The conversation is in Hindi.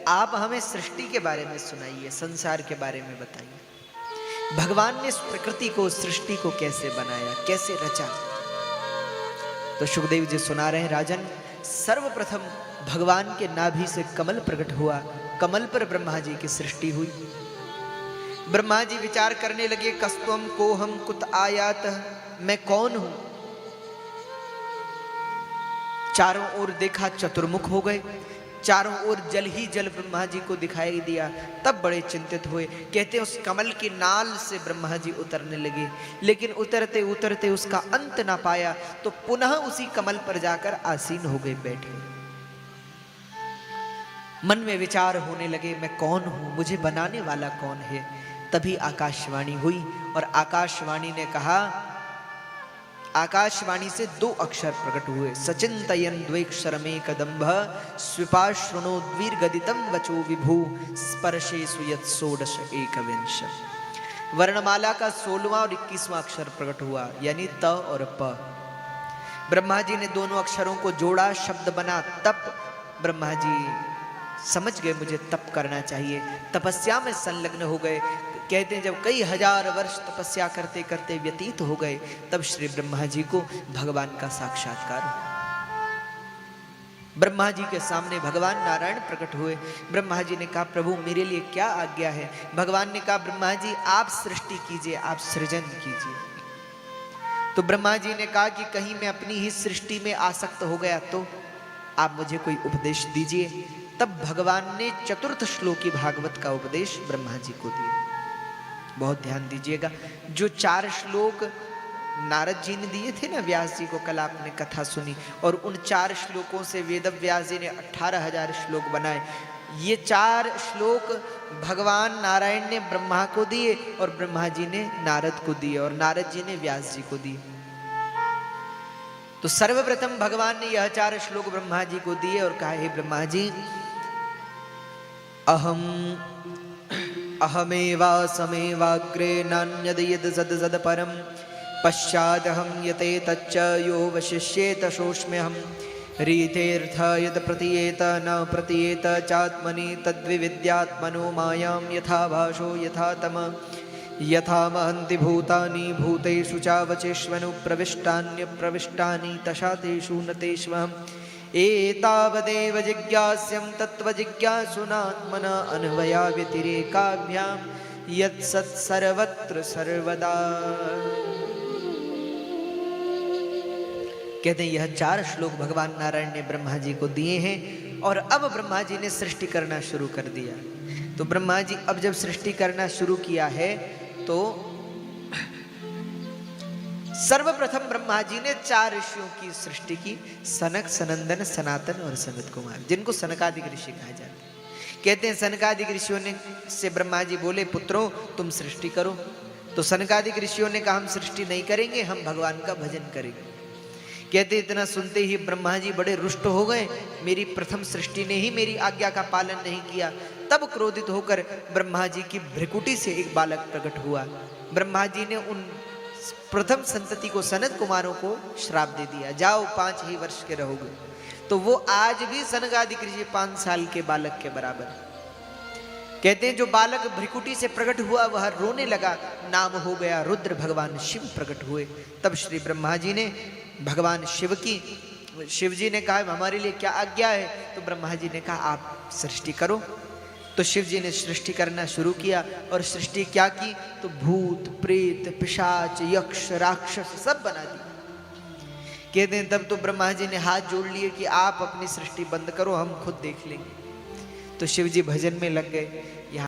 आप हमें सृष्टि के बारे में सुनाइए, संसार के बारे में बताइए। भगवान ने इस प्रकृति को, सृष्टि को कैसे बनाया, कैसे रचा। तो सुखदेव जी सुना रहे हैं, राजन, सर्वप्रथम भगवान के नाभि से कमल प्रकट हुआ, कमल पर ब्रह्मा जी की सृष्टि हुई। ब्रह्मा जी विचार करने लगे, कस्त्वम को हम कुत आयात, मैं कौन हूं। चारों ओर देखा, चतुर्मुख हो गए, चारों ओर जल ही जल ब्रह्मा जी को दिखाई दिया। तब बड़े चिंतित हुए, कहते हैं उस कमल की नाल से ब्रह्मा जी उतरने लगे, लेकिन उतरते उतरते उसका अंत ना पाया, तो पुनः उसी कमल पर जाकर आसीन हो गए, बैठे। मन में विचार होने लगे, मैं कौन हूं, मुझे बनाने वाला कौन है। तभी आकाशवाणी हुई, और आकाशवाणी ने कहा, आकाशवाणी से दो अक्षर प्रकट हुए, सचिंतयन द्वेक्षरमे कदम्भ स्विपाश्रुणो द्विर्गदितम वचो विभु स्पर्शे सुयत षोडश एकविंश। वर्णमाला का 16वां और 21वां अक्षर प्रकट हुआ, यानी त और प। ब्रह्मा जी ने दोनों अक्षरों को जोड़ा, शब्द बना तप। ब्रह्मा जी समझ गए मुझे तप करना चाहिए, तपस्या में संलग्न हो गए। कहते हैं जब कई हजार वर्ष तपस्या करते करते व्यतीत हो गए, तब श्री ब्रह्मा जी को भगवान का साक्षात्कार हुआ। ब्रह्मा जी के सामने भगवान नारायण प्रकट हुए। ब्रह्मा जी ने कहा, प्रभु मेरे लिए क्या आज्ञा है। भगवान ने कहा, ब्रह्मा जी आप सृष्टि कीजिए, आप सृजन कीजिए। तो ब्रह्मा जी ने कहा कि कहीं मैं अपनी ही सृष्टि में आसक्त हो गया तो आप मुझे कोई उपदेश दीजिए। तब भगवान ने चतुर्थ श्लोकी भागवत का उपदेश ब्रह्मा जी को दिया। बहुत ध्यान दीजिएगा, जो 4 श्लोक नारद जी ने दिए थे ना व्यास जी को, कल आपने कथा सुनी, और उन 4 श्लोकों से वेद व्यास जी ने 18,000 श्लोक बनाए। ये 4 श्लोक भगवान नारायण ने ब्रह्मा को दिए, और ब्रह्मा जी ने नारद को दिए, और नारद जी ने व्यास जी को दिए। तो सर्वप्रथम भगवान ने यह 4 श्लोक ब्रह्मा जी को दिए और कहा, हे ब्रह्मा जी, अहमेवासमेवाग्रे नान्यद यद सद सद परम पश्चादहं यते तच्च यो वशिष्येत सोऽस्म्यहं रीतेऽर्थ यद प्रतीयेत न प्रतीयेत चात्मनि तद्विविद्यात्मनो मायां यथा भाषो यथा तम यथा महन्ति भूतानि भूतेषु चावचेष्वनु प्रविष्टान्यप्रविष्टानि तथा तेषु न तेष्वहम् एतावदेव जिज्ञास्यं तत्त्वजिज्ञासुनात्मना अन्वया व्यतिरेकाभ्यां यत्सत् सर्वत्र सर्वदा। कहते हैं यह 4 श्लोक भगवान नारायण ने ब्रह्मा जी को दिए हैं, और अब ब्रह्मा जी ने सृष्टि करना शुरू कर दिया। तो ब्रह्मा जी अब जब सृष्टि करना शुरू किया है, तो सर्वप्रथम ब्रह्मा जी ने 4 ऋषियों की सृष्टि की, सनक, सनंदन, सनातन और सनत कुमार, जिनको सनकादिक ऋषि कहा जाता है। कहते हैं सनकादिक ऋषियों ने से ब्रह्मा जी बोले, पुत्रों तुम सृष्टि करो। तो सनकादिक ऋषियों ने कहा, हम सृष्टि नहीं करेंगे, हम भगवान का भजन करेंगे। कहते इतना सुनते ही ब्रह्मा जी बड़े रुष्ट हो गए, मेरी प्रथम सृष्टि ने ही मेरी आज्ञा का पालन नहीं किया। तब क्रोधित होकर ब्रह्मा जी की भ्रिकुटी से एक बालक प्रकट हुआ। ब्रह्मा जी ने उन प्रथम संतति को, सनत कुमारों को श्राप दे दिया, जाओ 5 ही वर्ष के रहोगे। तो वो आज भी सनकादिक ऋषि 5 साल के बालक के बराबर। कहते हैं जो बालक भ्रिकुटी से प्रकट हुआ वह रोने लगा, नाम हो गया रुद्र, भगवान शिव प्रकट हुए। तब श्री ब्रह्मा जी ने भगवान शिव जी ने कहा, हमारे लिए क्या आज्ञा है। तो ब्रह्मा जी ने कहा, आप सृष्टि करो। तो शिव जी ने सृष्टि करना शुरू किया, और सृष्टि क्या की, तो भूत प्रेत पिशाच यक्ष राक्षस सब बना दी। कहते हैं तब तो ब्रह्मा जी ने हाथ जोड़ लिए कि आप अपनी सृष्टि बंद करो, हम खुद देख लेंगे। तो शिव जी भजन में लग गए।